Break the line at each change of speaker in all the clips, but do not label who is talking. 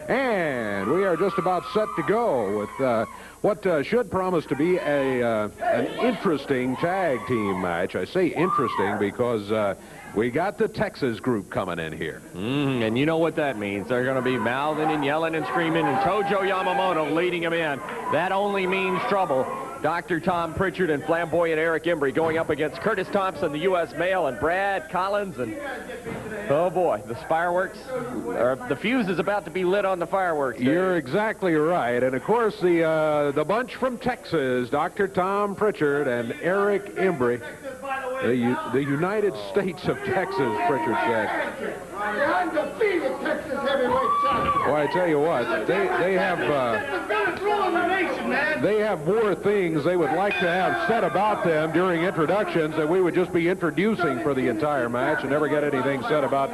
And we are just about set to go with what should promise to be an interesting tag team match. I say interesting because we got the Texas group coming in here.
And you know what that means. They're going to be mouthing and yelling and screaming, and Tojo Yamamoto leading them in. That only means trouble. Dr. Tom Prichard and flamboyant Eric Embry going up against Curtis Thompson, the U.S. male, and Brad Collins. And oh boy, the fireworks, or the fuse is about to be lit on the fireworks.
You're exactly right. And of course, the bunch from Texas, Dr. Tom Prichard and Eric Embry, the United States of Texas, Prichard said.
The undefeated Texas heavyweight champion.
Well, I tell you what, they have more things they would like to have said about them during introductions that we would just be introducing for the entire match and never get anything said about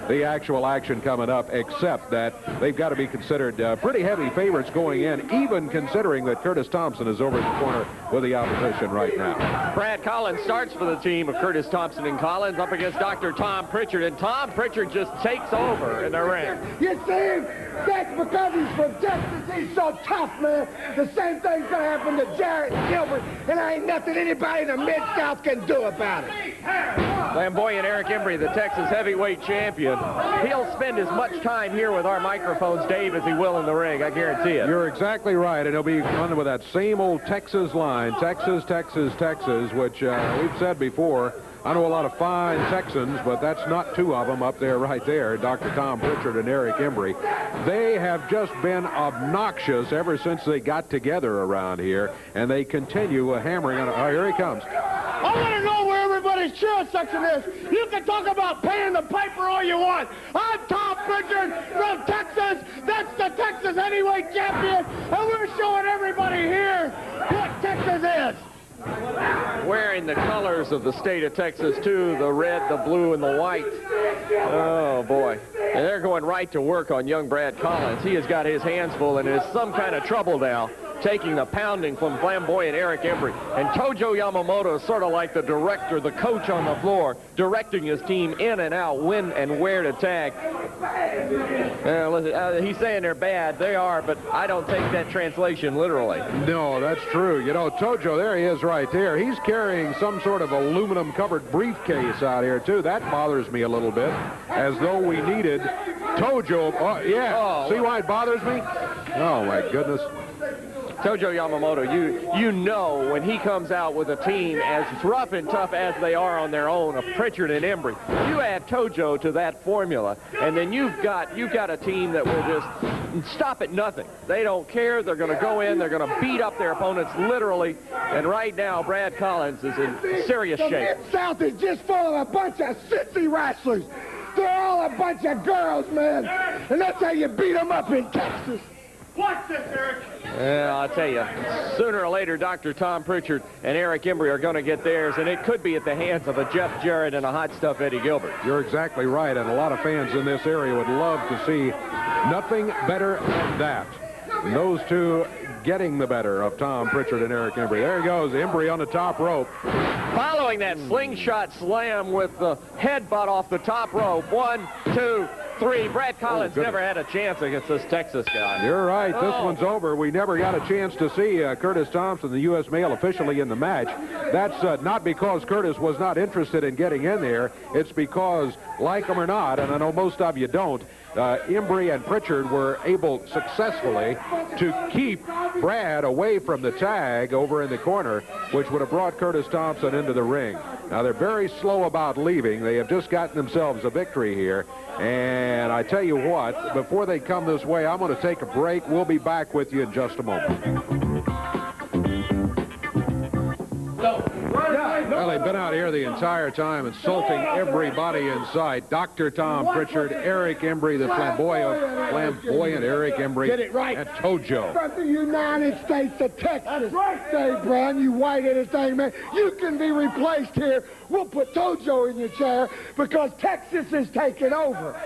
the actual action coming up, except that they've got to be considered pretty heavy favorites going in, even considering that Curtis Thompson is over in the corner with the opposition right now.
Brad Collins starts for the team of Curtis Thompson and Collins up against Dr. Tom Prichard, and Tom Prichard just takes over in the ring.
You see, that's because he's from Texas. He's so tough, man. The same thing's going to happen to Jarrett Gilbert, and there ain't nothing anybody in the Mid-South can do about it.
Flamboyant Eric Embry, the Texas heavyweight champion. He'll spend as much time here with our microphones, Dave, as he will in the ring. I guarantee it.
You're exactly right, and he'll be running with that same old Texas line, Texas, Texas, Texas, which we've said before. I know a lot of fine Texans, but that's not two of them up there right there, Dr. Tom Prichard and Eric Embry. They have just been obnoxious ever since they got together around here, and they continue hammering on it. Oh, here he comes.
I want to know where everybody's cheer section is. You can talk about paying the piper all you want. I'm Tom Prichard from Texas. That's the Texas heavyweight champion, and we're showing everybody here what Texas is.
Wearing the colors of the state of Texas, too, the red, the blue, and the white. Oh, boy. And they're going right to work on young Brad Collins. He has got his hands full and is some kind of trouble now, taking the pounding from flamboyant Eric Embry. And Tojo Yamamoto is sort of like the director, the coach on the floor, directing his team in and out, when and where to tag. He's saying they're bad. They are, but I don't take that translation literally.
No, that's true. You know, Tojo, there he is right there. He's carrying some sort of aluminum-covered briefcase out here, too. That bothers me a little bit, as though we needed Tojo. Oh, yeah. Oh, see why it bothers me? Oh, my goodness.
Tojo Yamamoto, you know when he comes out with a team as rough and tough as they are on their own, of Prichard and Embry, you add Tojo to that formula, and then you've got a team that will just stop at nothing. They don't care. They're going to go in. They're going to beat up their opponents literally. And right now, Brad Collins is in serious shape.
The Mid-South is just full of a bunch of sissy wrestlers. They're all a bunch of girls, man. And that's how you beat them up in Texas. Watch this, Eric.
Yeah, I'll tell you, sooner or later, Dr. Tom Prichard and Eric Embry are going to get theirs, and it could be at the hands of a Jeff Jarrett and a hot stuff Eddie Gilbert.
You're exactly right, and a lot of fans in this area would love to see nothing better than that. And those two getting the better of Tom Prichard and Eric Embry. There he goes, Embry on the top rope.
Following that slingshot slam with the headbutt off the top rope. 1, 2, 3. Brad Collins never had a chance against this Texas guy.
You're right. This one's over. We never got a chance to see Curtis Thompson, the U.S. male, officially in the match. That's not because Curtis was not interested in getting in there. It's because, like him or not, and I know most of you don't, Embry and Prichard were able successfully to keep Brad away from the tag over in the corner, which would have brought Curtis Thompson into the ring. Now, they're very slow about leaving. They have just gotten themselves a victory here. And I tell you what, before they come this way, I'm going to take a break. We'll be back with you in just a moment. Well, they've been out here the entire time insulting everybody in sight. Dr. Tom Prichard, Eric Embry, the flamboyant Eric Embry,
Get it right.
and Tojo.
From the United States of Texas. That's right. Dave Brown, you white-headed thing, man. You can be replaced here. We'll put Tojo in your chair because Texas is taking over.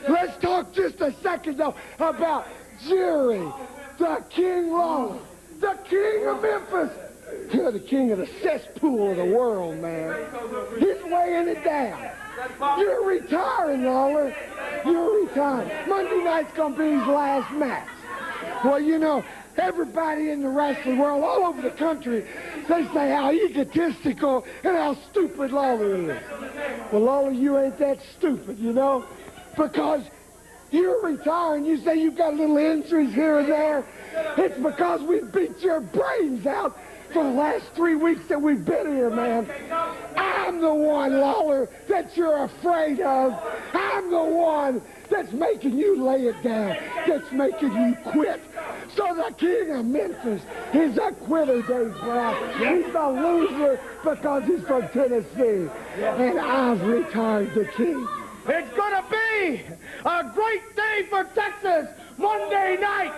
Let's talk just a second, though, about Jerry, the King Lawler, the King of Memphis. You're the king of the cesspool of the world, man. He's weighing it down. You're retiring, Lawler. You're retired. Monday night's going to be his last match. Well, you know, everybody in the wrestling world, all over the country, they say how egotistical and how stupid Lawler is. Well, Lawler, you ain't that stupid, you know, because you're retiring. You say you've got little injuries here and there. It's because we beat your brains out for the last 3 weeks that we've been here, man. I'm the one, Lawler, that you're afraid of. I'm the one that's making you lay it down, that's making you quit. So the king of Memphis is a quitter, Dave Brown. He's a loser because he's from Tennessee. And I've retired the king.
It's going to be a great day for Texas Monday night,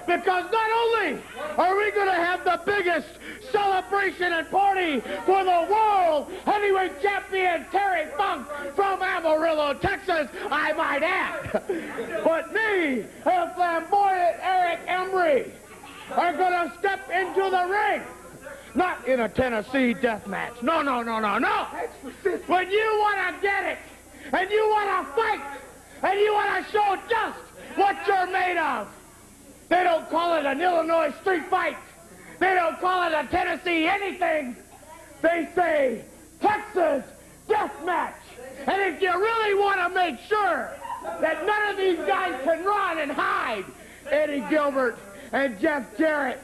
because not only are we going to have the biggest celebration and party for the world heavyweight champion Terry Funk from Amarillo, Texas, I might add, but me and flamboyant Eric Embry are going to step into the ring. Not in a Tennessee death match. No, no, no, no, no. When you want to get it, and you want to fight, and you want to show just what you're made of. They don't call it an Illinois street fight. They don't call it a Tennessee anything. They say Texas death match. And if you really want to make sure that none of these guys can run and hide, Eddie Gilbert and Jeff Jarrett,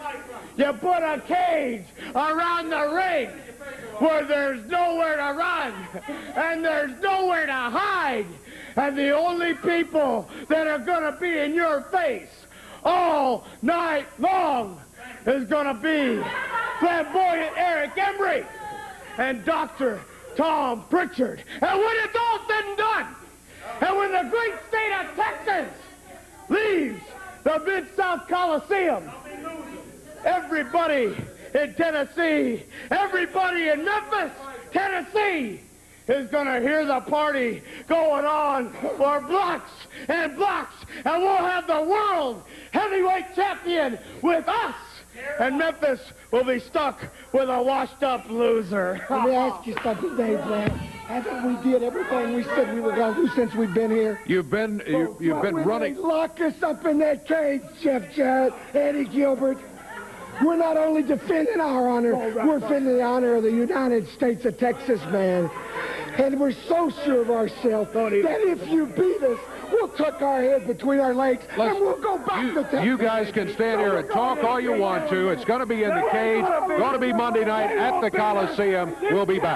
you put a cage around the ring where there's nowhere to run and there's nowhere to hide. And the only people that are going to be in your face all night long is going to be flamboyant Eric Embry and Dr. Tom Prichard. And when it's all said and done, and when the great state of Texas leaves the Mid-South Coliseum, everybody in Tennessee, everybody in Memphis, Tennessee, is going to hear the party going on for blocks and blocks, and we'll have the world heavyweight champion with us, and Memphis will be stuck with a washed-up loser.
Let me ask you something, Dave Brown. Haven't we did everything we said we were going to do since we've been here?
You've been running.
Lock us up in that cage, Jeff Jarrett, Eddie Gilbert. We're not only defending our honor, we're defending the honor of the United States of Texas, man. And we're so sure of ourselves that if you beat us, we'll tuck our head between our legs and we'll go back to Texas.
You guys can stand here and talk all you want to. It's going to be in the cage. Going to be Monday night at the Coliseum. We'll be back.